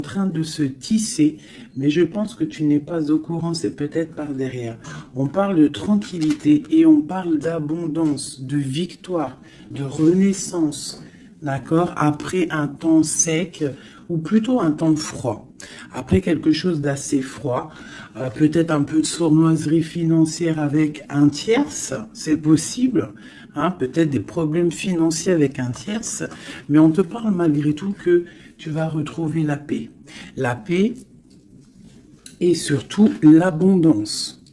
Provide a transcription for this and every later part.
en train de se tisser, mais je pense que tu n'es pas au courant, c'est peut-être par derrière. On parle de tranquillité et on parle d'abondance, de victoire, de renaissance, d'accord? Après un temps sec ou plutôt un temps froid. Après quelque chose d'assez froid, peut-être un peu de sournoiserie financière avec un tierce, c'est possible, hein, peut-être des problèmes financiers avec un tierce, mais on te parle malgré tout que tu vas retrouver la paix. La paix et surtout l'abondance.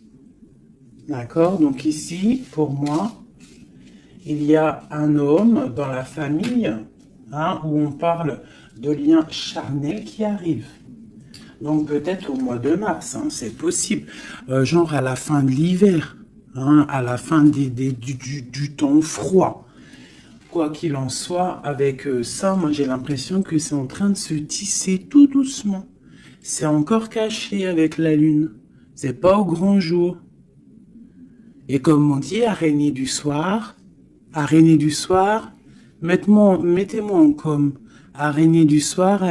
D'accord? Donc ici, pour moi, il y a un homme dans la famille, hein, où on parle de liens charnels qui arrivent. Donc peut-être au mois de mars, hein, c'est possible. Genre à la fin de l'hiver, hein, à la fin du temps froid. Quoi qu'il en soit, avec ça, moi j'ai l'impression que c'est en train de se tisser tout doucement. C'est encore caché avec la lune. C'est pas au grand jour. Et comme on dit, araignée du soir, mettez-moi en com. Araignée du soir,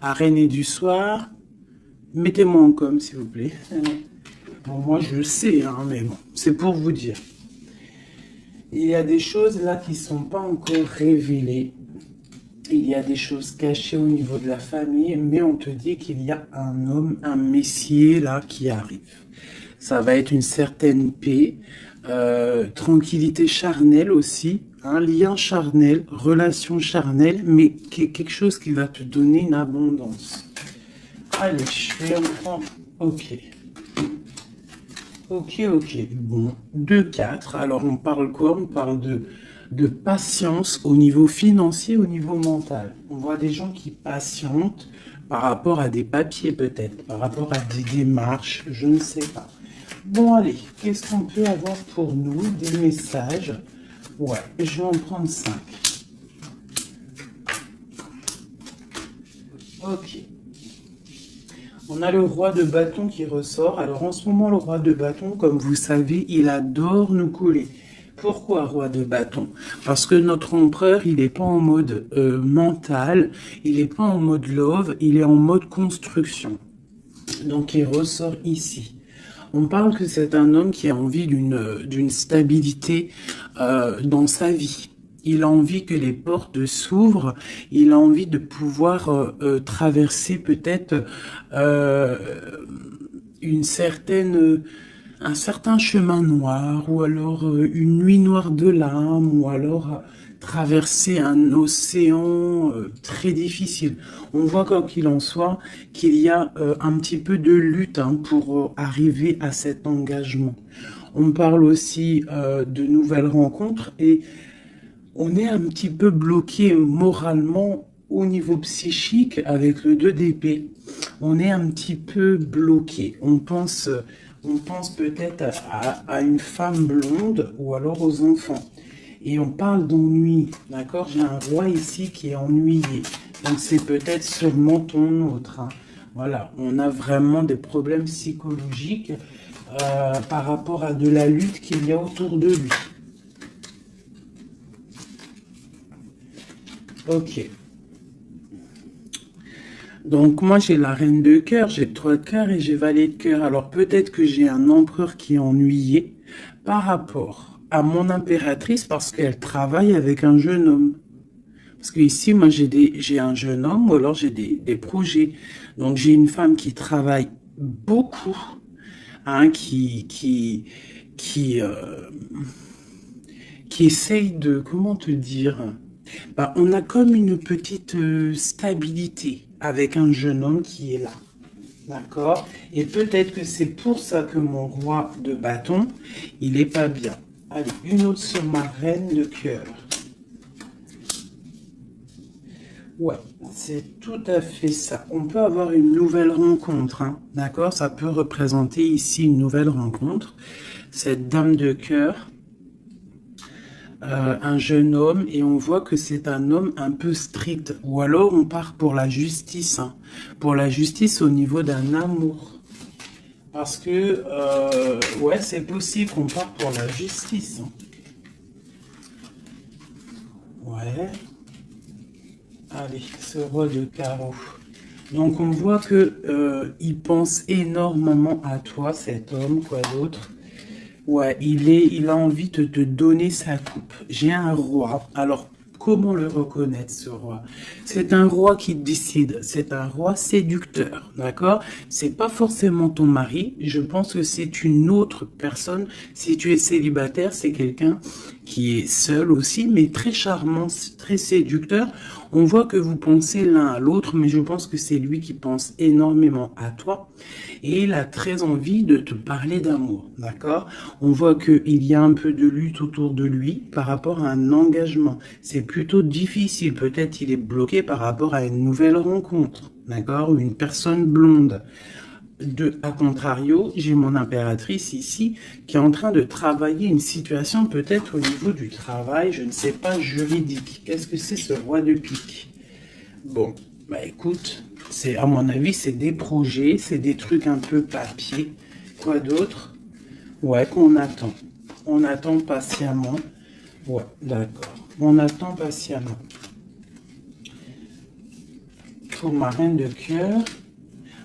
araignée du soir, mettez-moi en com, s'il vous plaît. Bon, moi, je sais, hein, mais bon, c'est pour vous dire. Il y a des choses là qui ne sont pas encore révélées. Il y a des choses cachées au niveau de la famille, mais on te dit qu'il y a un homme, un messier là qui arrive. Ça va être une certaine paix, tranquillité charnelle aussi, un lien charnel, relation charnelle, mais quelque chose qui va te donner une abondance. Allez, je vais en prendre. Ok. Ok, ok. Bon, 2-4. Alors, on parle quoi? On parle de patience au niveau financier, au niveau mental. On voit des gens qui patientent par rapport à des papiers peut-être, par rapport à des démarches, je ne sais pas. Bon, allez, qu'est-ce qu'on peut avoir pour nous? Des messages. Ouais, je vais en prendre 5. Ok. On a le roi de bâton qui ressort. Alors en ce moment, le roi de bâton, comme vous savez, il adore nous coller. Pourquoi roi de bâton? Parce que notre empereur, il n'est pas en mode mental, il n'est pas en mode love, il est en mode construction. Donc il ressort ici. On parle que c'est un homme qui a envie d'une stabilité dans sa vie. Il a envie que les portes s'ouvrent. Il a envie de pouvoir traverser peut-être euh, une certaine un certain chemin noir, ou alors une nuit noire de l'âme, ou alors traverser un océan très difficile. On voit quoi qu'il en soit qu'il y a un petit peu de lutte, hein, pour arriver à cet engagement. On parle aussi de nouvelles rencontres et on est un petit peu bloqué moralement au niveau psychique avec le 2 d'épée. On est un petit peu bloqué. On pense peut-être à une femme blonde ou alors aux enfants. Et on parle d'ennui, d'accord? J'ai un roi ici qui est ennuyé. Donc c'est peut-être sûrement ton autre, hein. Voilà, on a vraiment des problèmes psychologiques par rapport à de la lutte qu'il y a autour de lui. Ok. Donc moi j'ai la reine de cœur, j'ai le 3 de cœur et j'ai valet de cœur. Alors peut-être que j'ai un empereur qui est ennuyé par rapport à mon impératrice parce qu'elle travaille avec un jeune homme. Parce que ici moi j'ai un jeune homme ou alors j'ai des projets. Donc j'ai une femme qui travaille beaucoup, hein, qui, qui essaye de, comment te dire, bah, on a comme une petite stabilité avec un jeune homme qui est là. D'accord? Et peut-être que c'est pour ça que mon roi de bâton, il est pas bien. Allez, une autre sur ma reine de cœur. Ouais, c'est tout à fait ça. On peut avoir une nouvelle rencontre, hein, d'accord? Ça peut représenter ici une nouvelle rencontre. Cette dame de cœur, un jeune homme, et on voit que c'est un homme un peu strict. Ou alors on part pour la justice, hein, pour la justice au niveau d'un amour. Parce que, ouais, c'est possible qu'on parte pour la justice, hein. Ouais. Allez, ce roi de carreau. Donc on voit que il pense énormément à toi, cet homme, quoi d'autre. Ouais, il a envie de te donner sa coupe. J'ai un roi. Alors, comment le reconnaître, ce roi? C'est un roi qui décide. C'est un roi séducteur, d'accord? C'est pas forcément ton mari. Je pense que c'est une autre personne. Si tu es célibataire, c'est quelqu'un qui est seul aussi, mais très charmant, très séducteur. On voit que vous pensez l'un à l'autre, mais je pense que c'est lui qui pense énormément à toi. Et il a très envie de te parler d'amour, d'accord? On voit qu'il y a un peu de lutte autour de lui par rapport à un engagement. C'est plutôt difficile. Peut-être il est bloqué par rapport à une nouvelle rencontre, d'accord? Une personne blonde. À contrario, j'ai mon impératrice ici qui est en train de travailler une situation peut-être au niveau du travail, je ne sais pas, juridique. Qu'est-ce que c'est ce roi de pique? Bon, bah écoute, c'est à mon avis, c'est des projets, c'est des trucs un peu papier. Quoi d'autre? Ouais, qu'on attend. On attend patiemment. Ouais, d'accord. On attend patiemment. Pour ma reine de cœur.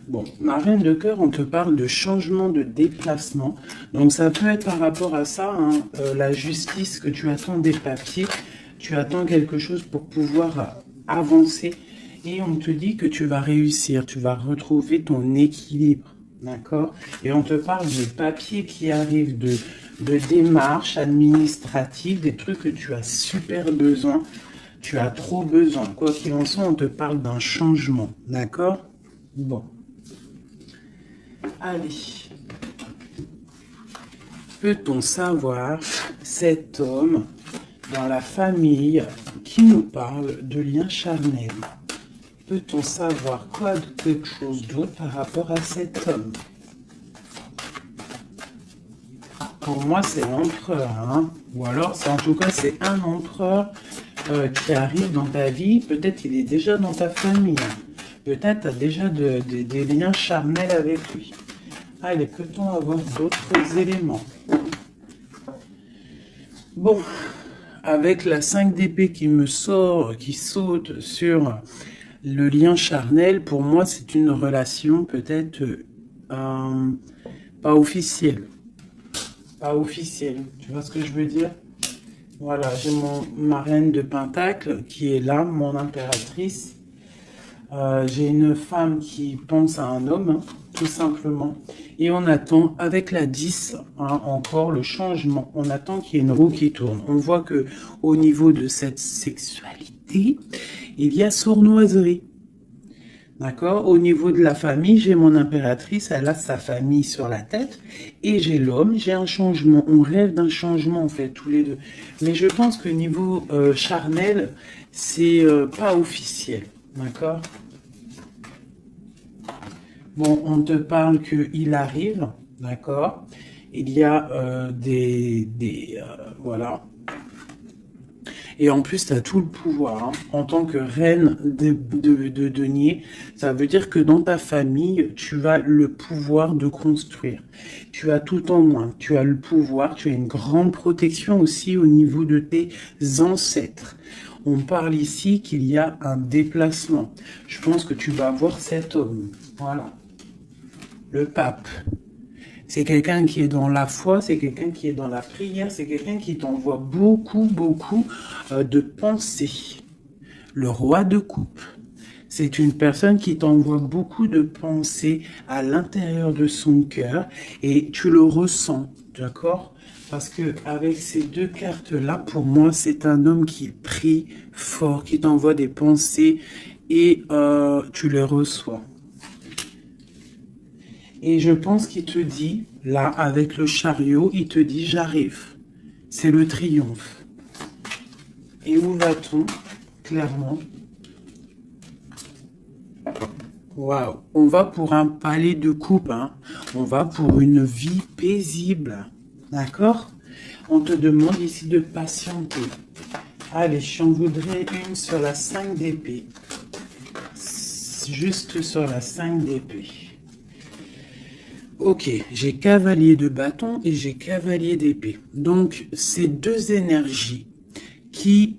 Bon, ma reine de cœur, on te parle de changement de déplacement. Donc ça peut être par rapport à ça, hein, la justice, que tu attends des papiers, tu attends quelque chose pour pouvoir avancer. Et on te dit que tu vas réussir, tu vas retrouver ton équilibre. D'accord? Et on te parle des papiers qui arrivent, de démarches administratives, des trucs que tu as super besoin. Tu as trop besoin. Quoi qu'il en soit, on te parle d'un changement. D'accord? Bon. Allez. Peut-on savoir cet homme dans la famille qui nous parle de liens charnels? Peut-on savoir quoi de quelque chose d'autre par rapport à cet homme? Pour moi, c'est l'empereur, hein? Ou alors, en tout cas, c'est un empereur qui arrive dans ta vie. Peut-être il est déjà dans ta famille. Peut-être tu as déjà des liens charnels avec lui. Allez, peut-on avoir d'autres éléments? Bon, avec la 5 d'épée qui me sort, qui saute sur le lien charnel, pour moi, c'est une relation peut-être pas officielle. Pas officielle, tu vois ce que je veux dire? Voilà, j'ai ma reine de Pentacle qui est là, mon impératrice. J'ai une femme qui pense à un homme, hein, tout simplement. Et on attend, avec la 10, hein, encore le changement. On attend qu'il y ait une roue qui tourne. On voit que au niveau de cette sexualité, il y a sournoiserie. D'accord? Au niveau de la famille, j'ai mon impératrice, elle a sa famille sur la tête. Et j'ai l'homme, j'ai un changement. On rêve d'un changement, en fait, tous les deux. Mais je pense que niveau charnel, c'est pas officiel. D'accord? Bon, on te parle qu'il arrive, d'accord? Il y a voilà. Et en plus, tu as tout le pouvoir, hein. En tant que reine de denier, ça veut dire que dans ta famille, tu as le pouvoir de construire. Tu as tout en main, tu as le pouvoir, tu as une grande protection aussi au niveau de tes ancêtres. On parle ici qu'il y a un déplacement. Je pense que tu vas voir cet homme. Voilà. Le pape. C'est quelqu'un qui est dans la foi, c'est quelqu'un qui est dans la prière, c'est quelqu'un qui t'envoie beaucoup, beaucoup de pensées. Le roi de coupe. C'est une personne qui t'envoie beaucoup de pensées à l'intérieur de son cœur et tu le ressens, d'accord? Parce que avec ces deux cartes-là, pour moi, c'est un homme qui prie fort, qui t'envoie des pensées et tu les reçois. Et je pense qu'il te dit, là, avec le chariot, il te dit, j'arrive. C'est le triomphe. Et où va-t-on? Clairement. Waouh. On va pour un palais de coupe, hein. On va pour une vie paisible. D'accord? On te demande ici de patienter. Allez, j'en voudrais une sur la 5 d'épée. Juste sur la 5 d'épée. Ok, j'ai cavalier de bâton et j'ai cavalier d'épée. Donc, c'est deux énergies qui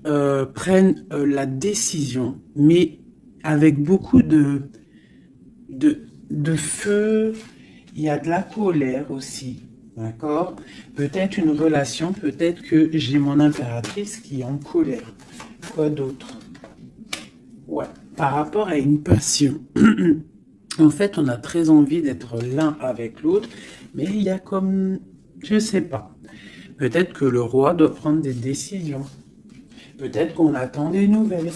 prennent la décision, mais avec beaucoup de de feu, il y a de la colère aussi, d'accord? Peut-être une relation, peut-être que j'ai mon impératrice qui est en colère. Quoi d'autre? Ouais, par rapport à une passion. En fait, on a très envie d'être l'un avec l'autre, mais il y a comme, je sais pas. Peut-être que le roi doit prendre des décisions. Peut-être qu'on attend des nouvelles.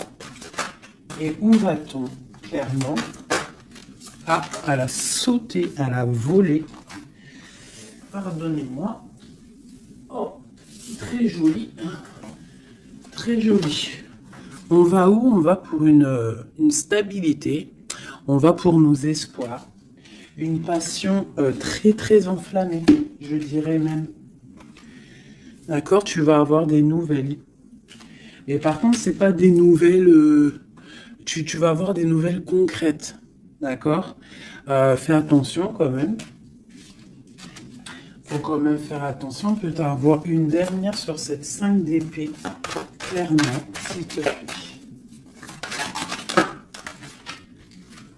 Et où va-t-on? Clairement, ah, elle a sauté, elle a volé. Pardonnez-moi. Oh, très joli. Très joli. On va où? On va pour une stabilité. On va pour nos espoirs. Une passion très très enflammée, je dirais même. D'accord? Tu vas avoir des nouvelles. Mais par contre, c'est pas des nouvelles... tu vas avoir des nouvelles concrètes. D'accord? Fais attention quand même. Faut quand même faire attention. Peut-être avoir une dernière sur cette 5 d'épée. Clairement, s'il te plaît.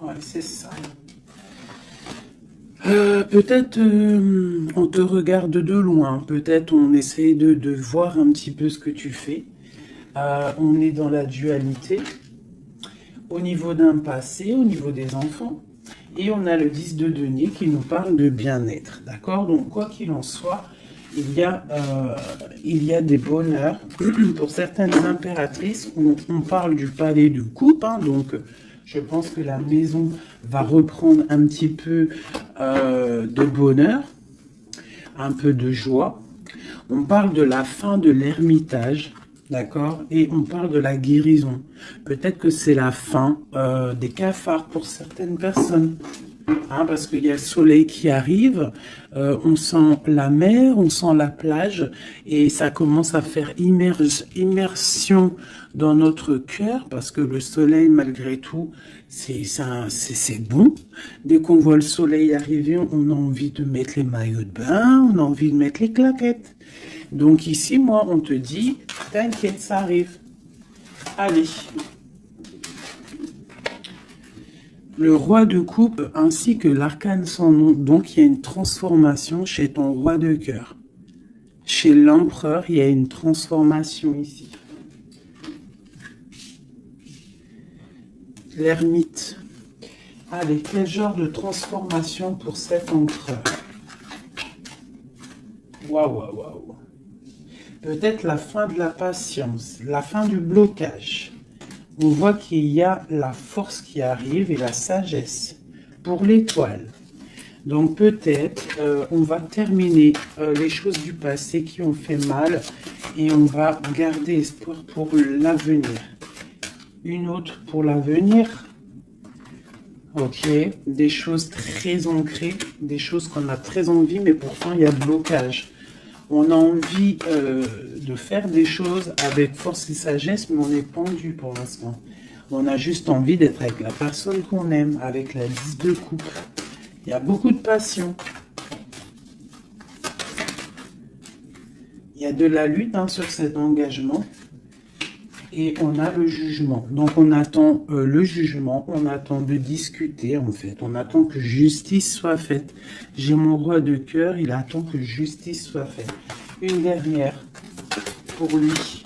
Ouais, c'est ça. Peut-être on te regarde de loin. Peut-être on essaie de voir un petit peu ce que tu fais. On est dans la dualité. Au niveau d'un passé, au niveau des enfants. Et on a le 10 de denier qui nous parle de bien-être. D'accord? Donc, quoi qu'il en soit, il y a des bonheurs. Pour certaines impératrices, on parle du palais de coupe. Hein, donc, je pense que la maison va reprendre un petit peu de bonheur, un peu de joie. On parle de la fin de l'ermitage. D'accord? Et on parle de la guérison. Peut-être que c'est la fin des cafards pour certaines personnes. Hein, parce qu'il y a le soleil qui arrive, on sent la mer, on sent la plage, et ça commence à faire immersion dans notre cœur, parce que le soleil, malgré tout, c'est bon. Dès qu'on voit le soleil arriver, on a envie de mettre les maillots de bain, on a envie de mettre les claquettes. Donc ici, moi, on te dit, t'inquiète, ça arrive. Allez. Le roi de coupe ainsi que l'arcane sans nom. Donc, il y a une transformation chez ton roi de cœur. Chez l'empereur, il y a une transformation ici. L'ermite. Allez, quel genre de transformation pour cet empereur? Waouh, waouh, waouh. Peut-être la fin de la patience, la fin du blocage. On voit qu'il y a la force qui arrive et la sagesse pour l'étoile. Donc peut-être on va terminer les choses du passé qui ont fait mal et on va garder espoir pour l'avenir. Une autre pour l'avenir. Ok, des choses très ancrées, des choses qu'on a très envie, mais pourtant il y a blocage. On a envie de faire des choses avec force et sagesse, mais on est pendu pour l'instant. On a juste envie d'être avec la personne qu'on aime, avec la 10 de coupe. Il y a beaucoup de passion. Il y a de la lutte sur cet engagement. Et on a le jugement. Donc on attend le jugement, on attend de discuter en fait. On attend que justice soit faite. J'ai mon roi de cœur, il attend que justice soit faite. Une dernière pour lui.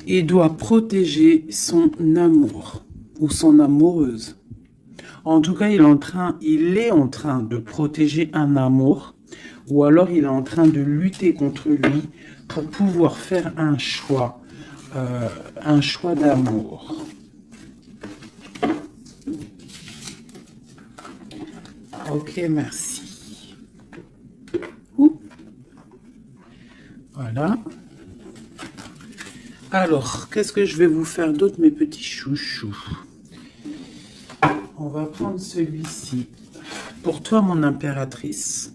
Il doit protéger son amour ou son amoureuse. En tout cas, il est en train de protéger un amour. Ou alors il est en train de lutter contre lui pour pouvoir faire un choix d'amour. Ok, merci. Ouh. Voilà. Alors, qu'est-ce que je vais vous faire d'autre, mes petits chouchous? On va prendre celui-ci. Pour toi, mon impératrice.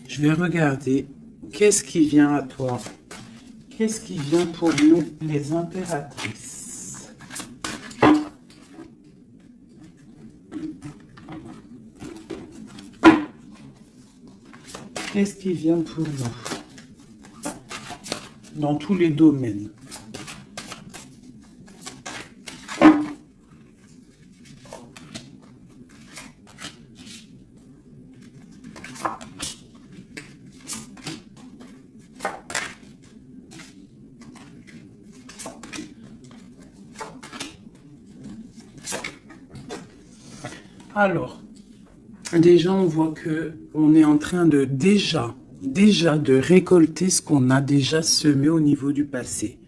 Je vais regarder qu'est-ce qui vient à toi. Qu'est-ce qui vient pour nous, les impératrices? Qu'est-ce qui vient pour nous? Dans tous les domaines. Alors, déjà, on voit que on est en train de déjà de récolter ce qu'on a déjà semé au niveau du passé.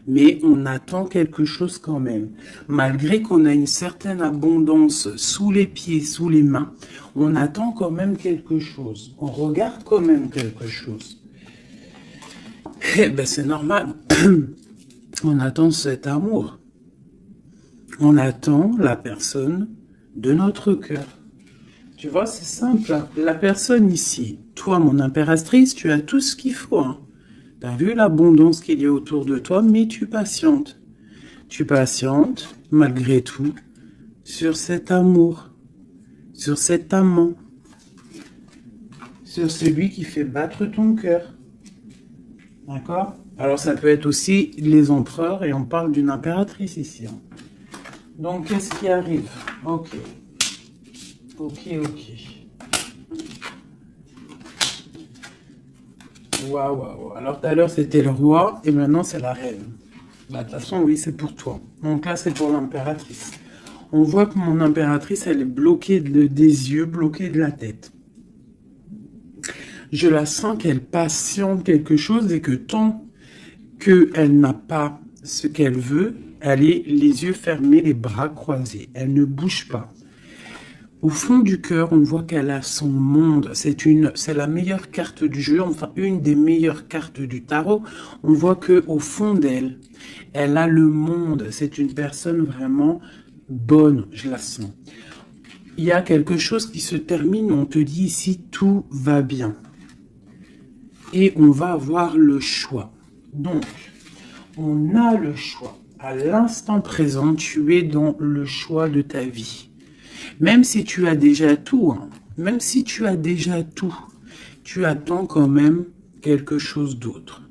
Mais on attend quelque chose quand même. Malgré qu'on a une certaine abondance sous les pieds, sous les mains, on attend quand même quelque chose. On regarde quand même quelque chose. Eh ben, c'est normal. On attend cet amour. On attend la personne de notre cœur. Tu vois, c'est simple. La personne ici, toi, mon impératrice, tu as tout ce qu'il faut. Hein. Tu as vu l'abondance qu'il y a autour de toi, mais tu patientes. Tu patientes, malgré tout, sur cet amour, sur cet amant, sur celui qui fait battre ton cœur. D'accord? Alors, ça peut être aussi les empereurs, et on parle d'une impératrice ici. Hein. Donc, qu'est-ce qui arrive? Ok. Ok. Waouh. Alors, tout à l'heure, c'était le roi, et maintenant, c'est la reine. Bah, de toute façon, oui, c'est pour toi. Donc là, c'est pour l'impératrice. On voit que mon impératrice, elle est bloquée des yeux, bloquée de la tête. Je la sens qu'elle patiente quelque chose et que tant qu'elle n'a pas ce qu'elle veut, elle est les yeux fermés, les bras croisés. Elle ne bouge pas. Au fond du cœur, on voit qu'elle a son monde. C'est la meilleure carte du jeu, enfin une des meilleures cartes du tarot. On voit que au fond d'elle, elle a le monde. C'est une personne vraiment bonne, je la sens. Il y a quelque chose qui se termine, on te dit ici, tout va bien. Et on va avoir le choix. Donc, on a le choix. À l'instant présent, tu es dans le choix de ta vie. Même si tu as déjà tout, hein, même si tu as déjà tout, tu attends quand même quelque chose d'autre.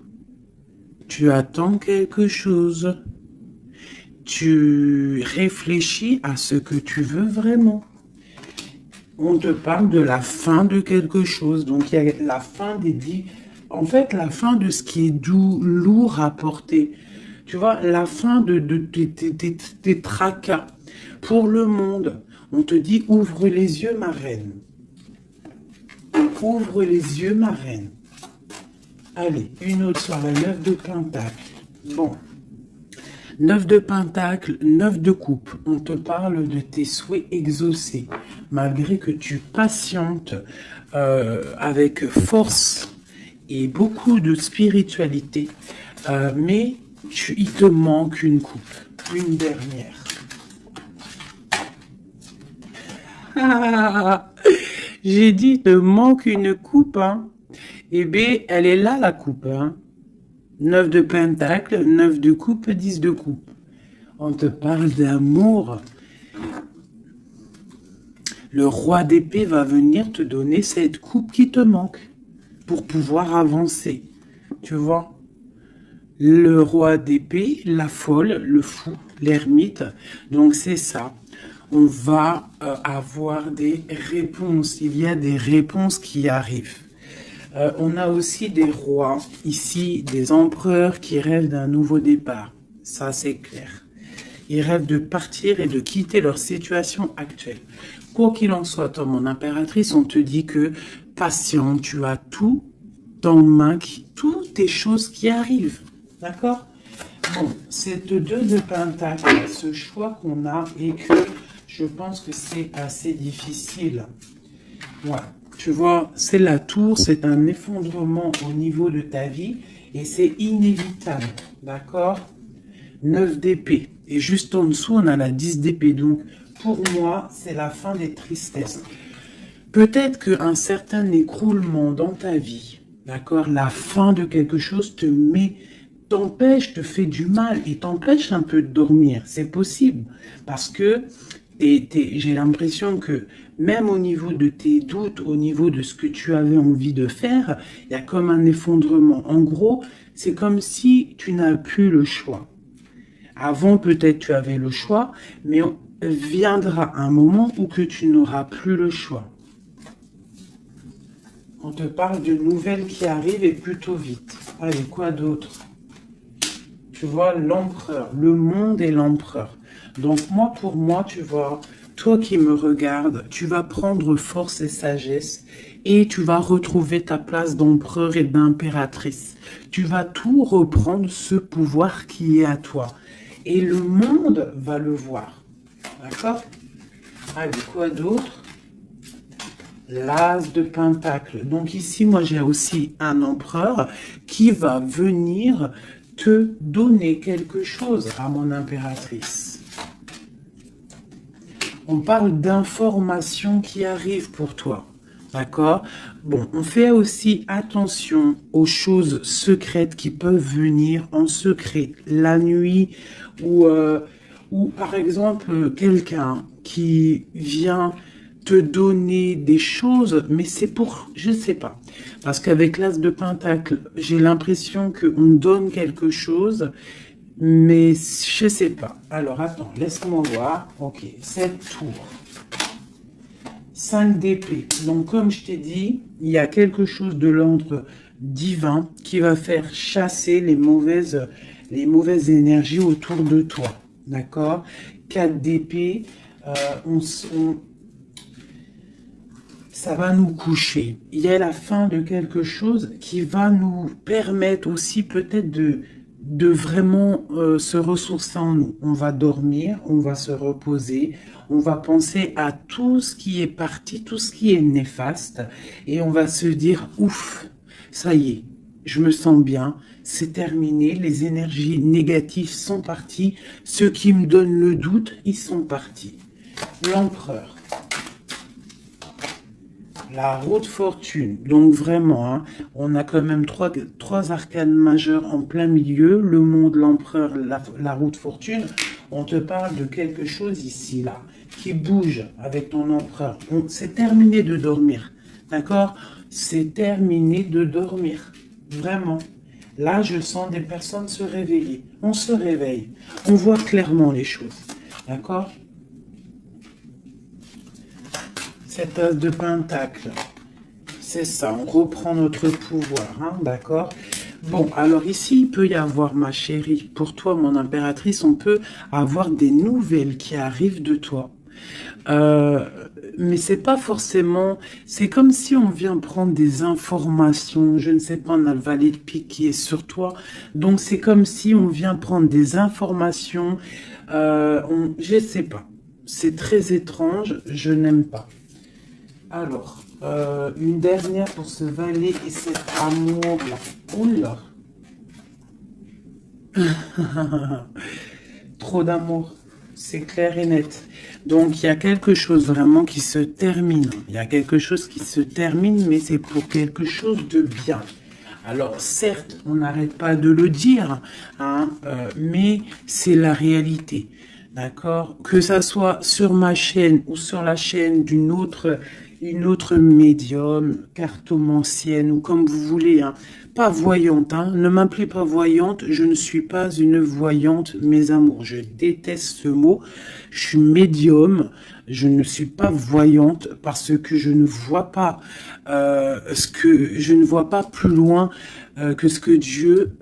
Tu attends quelque chose. Tu réfléchis à ce que tu veux vraiment. On te parle de la fin de quelque chose. Donc, il y a la fin en fait, la fin de ce qui est doux, lourd à porter. Tu vois, la fin de tes tracas pour le monde. On te dit, ouvre les yeux, ma reine. Ouvre les yeux, ma reine. Allez, une autre sur la 9 de Pentacle. Bon. 9 de Pentacle, 9 de coupe. On te parle de tes souhaits exaucés. Malgré que tu patientes avec force et beaucoup de spiritualité. Mais il te manque une coupe. Une dernière. J'ai dit, il te manque une coupe, hein. Eh bien, elle est là, la coupe, hein. 9 de Pentacle, 9 de coupe, 10 de coupe. On te parle d'amour. Le roi d'épée va venir te donner cette coupe qui te manque pour pouvoir avancer. Tu vois? Le roi d'épée, la folle, le fou, l'ermite. Donc, c'est ça. On va avoir des réponses. Il y a des réponses qui arrivent. On a aussi des rois, ici, des empereurs qui rêvent d'un nouveau départ. Ça, c'est clair. Ils rêvent de partir et de quitter leur situation actuelle. Quoi qu'il en soit, toi, mon impératrice, on te dit que patient, tu as tout en main, toutes tes choses qui arrivent. D'accord? Bon, cette 2 de Pentacle, ce choix qu'on a et que je pense que c'est assez difficile. Ouais. Tu vois, c'est la tour, c'est un effondrement au niveau de ta vie et c'est inévitable, d'accord? 9 d'épée. Et juste en dessous, on a la 10 d'épée. Donc, pour moi, c'est la fin des tristesses. Peut-être qu'un certain écroulement dans ta vie, d'accord? La fin de quelque chose t'empêche, te fait du mal et t'empêche un peu de dormir. C'est possible parce que j'ai l'impression que même au niveau de tes doutes, au niveau de ce que tu avais envie de faire, il y a comme un effondrement. En gros, c'est comme si tu n'as plus le choix. Avant, peut-être tu avais le choix, mais viendra un moment où que tu n'auras plus le choix. On te parle de nouvelles qui arrivent et plutôt vite. Allez, quoi d'autre? Tu vois, l'empereur, le monde et l'empereur. Donc moi, pour moi, tu vois, toi qui me regardes, tu vas prendre force et sagesse et tu vas retrouver ta place d'empereur et d'impératrice. Tu vas tout reprendre, ce pouvoir qui est à toi. Et le monde va le voir. D'accord? Allez, quoi d'autre? L'as de pentacle. Donc ici, moi, j'ai aussi un empereur qui va venir te donner quelque chose à mon impératrice. On parle d'informations qui arrivent pour toi. D'accord? Bon, on fait aussi attention aux choses secrètes qui peuvent venir en secret la nuit ou par exemple quelqu'un qui vient te donner des choses, mais c'est pour, je sais pas, parce qu'avec l'as de pentacle, j'ai l'impression qu'on donne quelque chose, mais je sais pas. Alors attends, laisse-moi voir. Ok, 7 tours. 5 d'épée. Donc comme je t'ai dit, il y a quelque chose de l'ordre divin qui va faire chasser les mauvaises énergies autour de toi. D'accord? 4 d'épée, ça va nous coucher. Il y a la fin de quelque chose qui va nous permettre aussi peut-être de vraiment se ressourcer en nous. On va dormir, on va se reposer, on va penser à tout ce qui est parti, tout ce qui est néfaste, et on va se dire, ouf, ça y est, je me sens bien, c'est terminé, les énergies négatives sont parties, ceux qui me donnent le doute, ils sont partis. L'empereur. La roue de fortune, donc vraiment, hein, on a quand même trois arcanes majeures en plein milieu, le monde, l'empereur, la roue de fortune. On te parle de quelque chose ici, là, qui bouge avec ton empereur. C'est terminé de dormir, d'accord? C'est terminé de dormir, vraiment. Là, je sens des personnes se réveiller. On se réveille, on voit clairement les choses, d'accord? Cet as de pentacle, c'est ça, on reprend notre pouvoir, hein, d'accord? Bon, alors ici, il peut y avoir, ma chérie, pour toi, mon impératrice, on peut avoir des nouvelles qui arrivent de toi. Mais c'est pas forcément, c'est comme si on vient prendre des informations, je ne sais pas, on a le valet de pique qui est sur toi, donc c'est comme si on vient prendre des informations, je sais pas, c'est très étrange, je n'aime pas. Alors, une dernière pour ce valet et cet amour-là. Oula. Trop d'amour, c'est clair et net. Donc, il y a quelque chose vraiment qui se termine. Il y a quelque chose qui se termine, mais c'est pour quelque chose de bien. Alors, certes, on n'arrête pas de le dire, hein, mais c'est la réalité. D'accord? Que ça soit sur ma chaîne ou sur la chaîne d'une autre médium, cartomancienne ou comme vous voulez, hein. Pas voyante, hein. Ne m'appelez pas voyante, je ne suis pas une voyante, mes amours. Je déteste ce mot. Je suis médium, je ne suis pas voyante parce que je ne vois pas je ne vois pas plus loin que ce que Dieu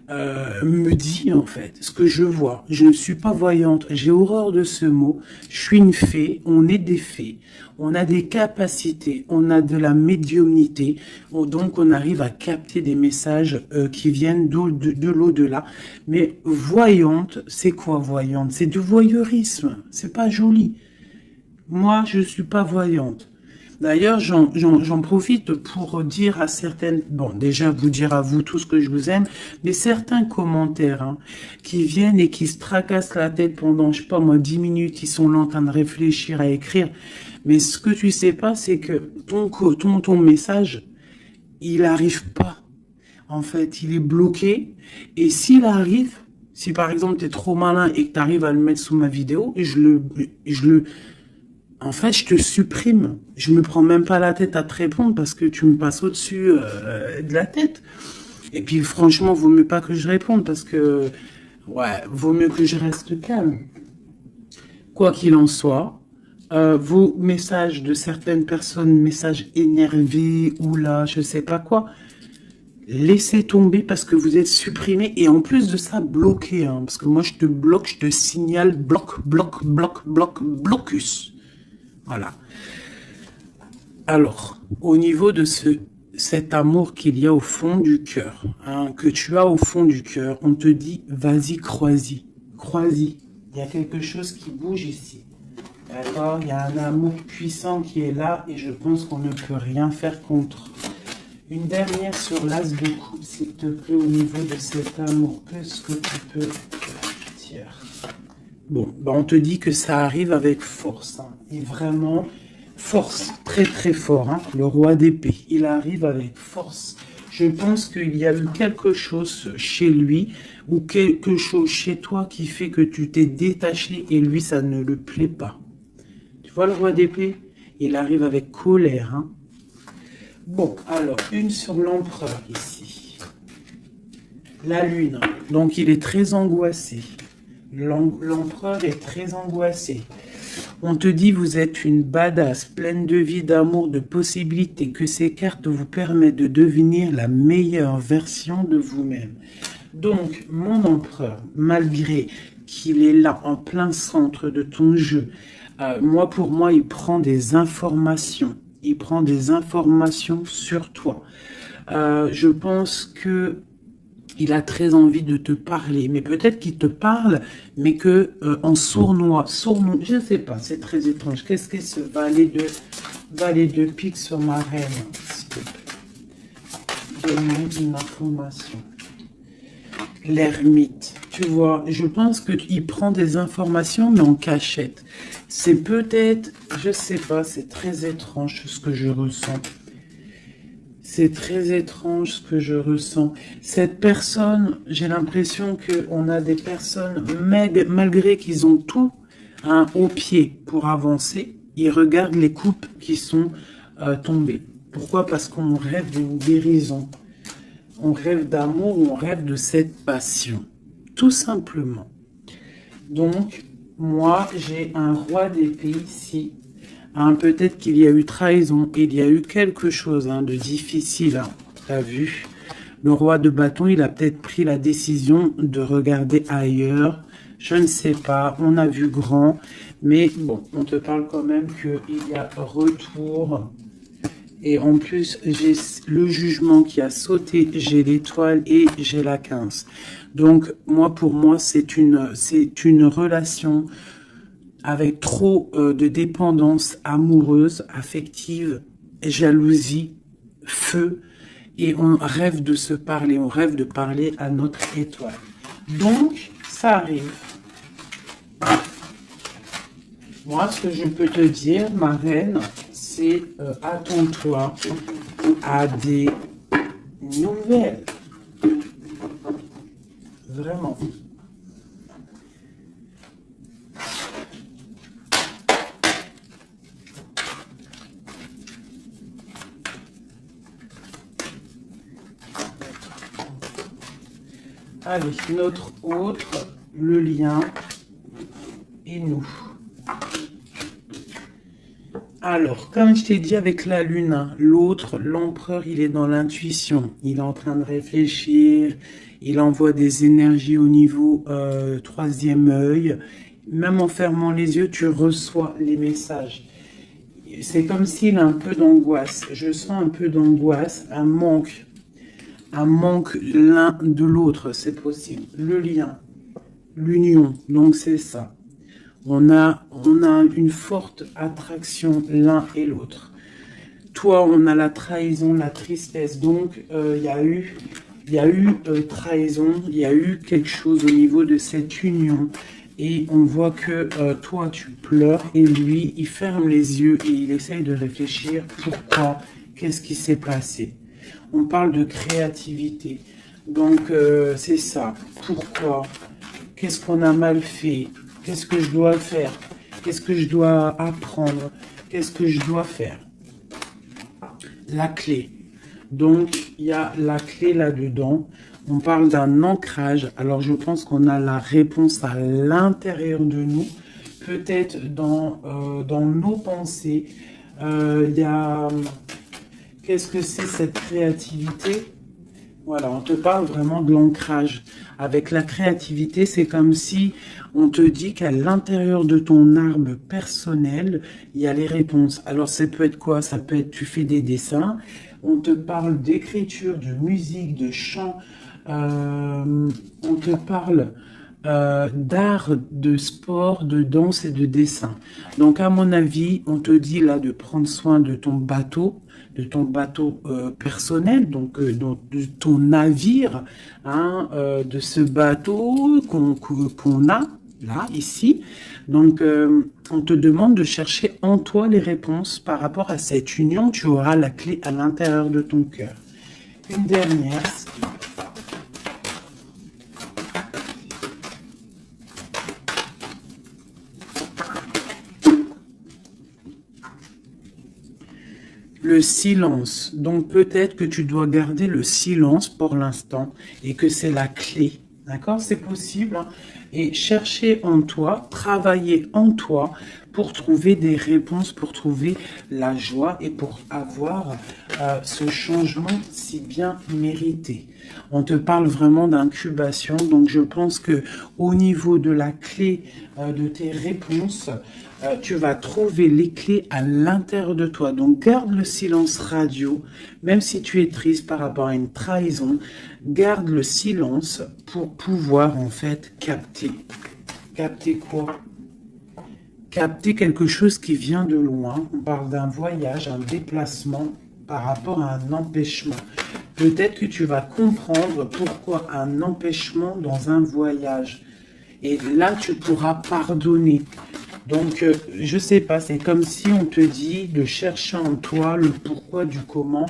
me dit en fait, ce que je vois. Je ne suis pas voyante, j'ai horreur de ce mot. Je suis une fée, on est des fées, on a des capacités, on a de la médiumnité, donc on arrive à capter des messages qui viennent de l'au-delà. Mais voyante, c'est quoi voyante? C'est du voyeurisme, c'est pas joli. Moi, je suis pas voyante. D'ailleurs, j'en profite pour dire à certaines, bon, déjà vous dire à vous tous que je vous aime, mais certains commentaires hein, qui viennent et qui se tracassent la tête pendant, je sais pas moi, 10 minutes, ils sont là en train de réfléchir à écrire. Mais ce que tu sais pas, c'est que ton message, il arrive pas. En fait, il est bloqué. Et s'il arrive, si par exemple tu es trop malin et que tu arrives à le mettre sous ma vidéo, en fait, je te supprime. Je me prends même pas la tête à te répondre parce que tu me passes au-dessus de la tête. Et puis, franchement, vaut mieux pas que je réponde parce que, ouais, vaut mieux que je reste calme. Quoi qu'il en soit, vos messages de certaines personnes, messages énervés ou là, je sais pas quoi, Laissez tomber parce que vous êtes supprimé et en plus de ça, bloqué. Hein, parce que moi, je te bloque, je te signale blocus. Voilà. Alors, au niveau de cet amour qu'il y a au fond du cœur, hein, que tu as au fond du cœur, on te dit, vas-y, crois-y. Crois-y. Il y a quelque chose qui bouge ici. D'accord? Il y a un amour puissant qui est là et je pense qu'on ne peut rien faire contre. Une dernière sur l'as de coupe, s'il te plaît, au niveau de cet amour. Qu'est-ce que tu peux dire? Bon, bah on te dit que ça arrive avec force. Hein, et vraiment, force, très très fort. Hein, le roi d'épée, il arrive avec force. Je pense qu'il y a eu quelque chose chez lui ou quelque chose chez toi qui fait que tu t'es détaché et lui, ça ne le plaît pas. Tu vois le roi d'épée? Il arrive avec colère. Hein. Bon, alors, une sur l'empereur ici. La lune. Donc, il est très angoissé. L'empereur est très angoissé. On te dit, vous êtes une badass, pleine de vie, d'amour, de possibilités, que ces cartes vous permettent de devenir la meilleure version de vous-même. Donc, mon empereur, malgré qu'il est là, en plein centre de ton jeu, pour moi, il prend des informations. Il prend des informations sur toi. Je pense que il a très envie de te parler, mais peut-être qu'il te parle, mais que en sournois, je ne sais pas, c'est très étrange. Qu'est-ce que ce valet de pique sur ma reine, s'il te plaît? Donne-moi une information. L'ermite, tu vois, je pense qu'il prend des informations, mais en cachette. C'est peut-être, je sais pas, c'est très étrange ce que je ressens. C'est très étrange ce que je ressens. Cette personne, j'ai l'impression qu'on a des personnes, malgré qu'ils ont tout hein, au pied pour avancer, ils regardent les coupes qui sont tombées. Pourquoi? Parce qu'on rêve d'une guérison. On rêve d'amour, on rêve de cette passion. Tout simplement. Donc, moi, j'ai un roi d'épée ici. Hein, peut-être qu'il y a eu trahison, il y a eu quelque chose hein, de difficile. Hein, t'as vu? Le roi de bâton, il a peut-être pris la décision de regarder ailleurs. Je ne sais pas, on a vu grand. Mais bon, on te parle quand même qu'il y a retour. Et en plus, j'ai le jugement qui a sauté, j'ai l'étoile et j'ai la 15. Donc, pour moi, c'est une relation avec trop de dépendance amoureuse, affective, jalousie, feu. Et on rêve de se parler, on rêve de parler à notre étoile. Donc, ça arrive. Moi, ce que je peux te dire, ma reine, c'est attends-toi à des nouvelles. Vraiment. Allez, notre autre, le lien et nous. Alors, comme je t'ai dit avec la lune, hein, l'autre, l'empereur, il est dans l'intuition. Il est en train de réfléchir. Il envoie des énergies au niveau troisième œil. Même en fermant les yeux, tu reçois les messages. C'est comme s'il a un peu d'angoisse. Je sens un peu d'angoisse, un manque l'un de l'autre, c'est possible. Le lien, l'union, donc c'est ça. On a une forte attraction l'un et l'autre. Toi, on a la trahison, la tristesse. Donc, il y a eu trahison, il y a eu quelque chose au niveau de cette union. Et on voit que toi, tu pleures et lui, il ferme les yeux et il essaye de réfléchir. Pourquoi? Qu'est-ce qui s'est passé? On parle de créativité. Donc, c'est ça. Pourquoi? Qu'est-ce qu'on a mal fait? Qu'est-ce que je dois faire? Qu'est-ce que je dois apprendre? Qu'est-ce que je dois faire? La clé. Donc, il y a la clé là-dedans. On parle d'un ancrage. Alors, je pense qu'on a la réponse à l'intérieur de nous. Peut-être dans nos pensées. Il y a... Qu'est-ce que c'est cette créativité? Voilà, on te parle vraiment de l'ancrage. Avec la créativité, c'est comme si on te dit qu'à l'intérieur de ton arbre personnel, il y a les réponses. Alors, ça peut être quoi? Ça peut être, tu fais des dessins, on te parle d'écriture, de musique, de chant, on te parle d'art, de sport, de danse et de dessin. Donc, à mon avis, on te dit là de prendre soin de ton bateau personnel, donc de ton navire, hein, de ce bateau qu'on a là, ici. Donc, on te demande de chercher en toi les réponses par rapport à cette union. Tu auras la clé à l'intérieur de ton cœur. Une dernière. Le silence. Donc peut-être que tu dois garder le silence pour l'instant et que c'est la clé. D'accord? C'est possible, hein? Et chercher en toi, travailler en toi pour trouver des réponses, pour trouver la joie et pour avoir ce changement si bien mérité. On te parle vraiment d'incubation, donc je pense que au niveau de la clé de tes réponses, tu vas trouver les clés à l'intérieur de toi. Donc garde le silence radio, même si tu es triste par rapport à une trahison, garde le silence pour pouvoir en fait capter. Capter quoi? Capter quelque chose qui vient de loin. On parle d'un voyage, un déplacement par rapport à un empêchement. Peut-être que tu vas comprendre pourquoi un empêchement dans un voyage. Et là, tu pourras pardonner. Donc, je sais pas, c'est comme si on te dit de chercher en toi le pourquoi du comment,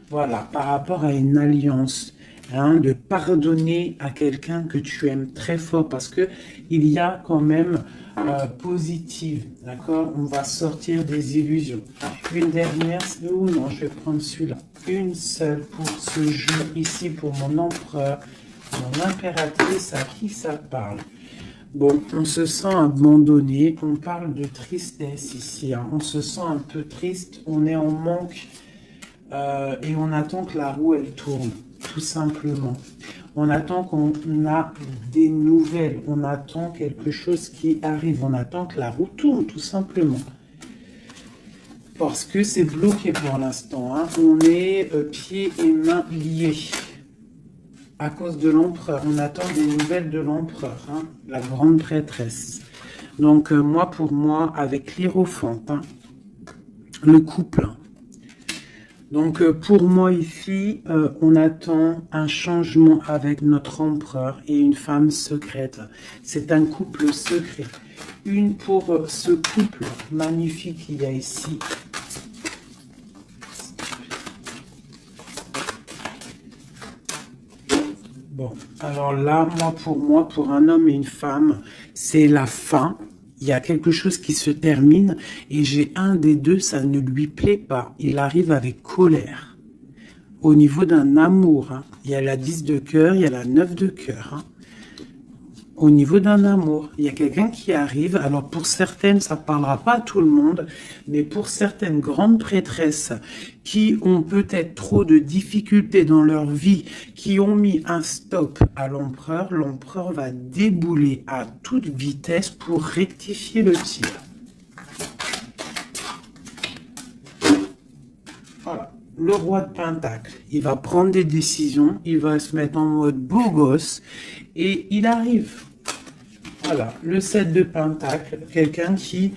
voilà, par rapport à une alliance, hein, de pardonner à quelqu'un que tu aimes très fort, parce que il y a quand même positive, d'accord? On va sortir des illusions. Une dernière, ou non, je vais prendre celui-là. Une seule pour ce jeu ici, pour mon empereur, mon impératrice, à qui ça parle? Bon, on se sent abandonné, on parle de tristesse ici, hein. On se sent un peu triste, on est en manque et on attend que la roue elle tourne, tout simplement. On attend qu'on a des nouvelles, on attend quelque chose qui arrive, on attend que la roue tourne, tout simplement. Parce que c'est bloqué pour l'instant, hein. On est pieds et mains liés. À cause de l'empereur, on attend des nouvelles de l'empereur, hein, la grande prêtresse. Donc moi, pour moi, avec l'Hiérophante, hein, le couple. Donc pour moi ici, on attend un changement avec notre empereur et une femme secrète. C'est un couple secret. Une pour ce couple magnifique qu'il y a ici. Bon, alors là, moi, pour un homme et une femme, c'est la fin. Il y a quelque chose qui se termine et j'ai un des deux, ça ne lui plaît pas. Il arrive avec colère. Au niveau d'un amour, hein. Il y a la 10 de cœur, il y a la 9 de cœur, hein. Au niveau d'un amour, il y a quelqu'un qui arrive. Alors pour certaines, ça ne parlera pas à tout le monde, mais pour certaines grandes prêtresses qui ont peut-être trop de difficultés dans leur vie, qui ont mis un stop à l'empereur, l'empereur va débouler à toute vitesse pour rectifier le tir. Voilà. Le roi de Pentacle, il va prendre des décisions, il va se mettre en mode beau gosse et il arrive. Voilà, le 7 de Pentacle, quelqu'un qui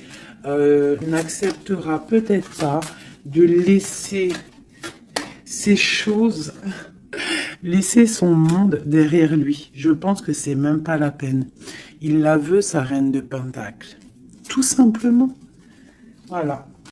n'acceptera peut-être pas de laisser ces choses, laisser son monde derrière lui. Je pense que c'est même pas la peine. Il la veut, sa reine de Pentacle. Tout simplement. Voilà.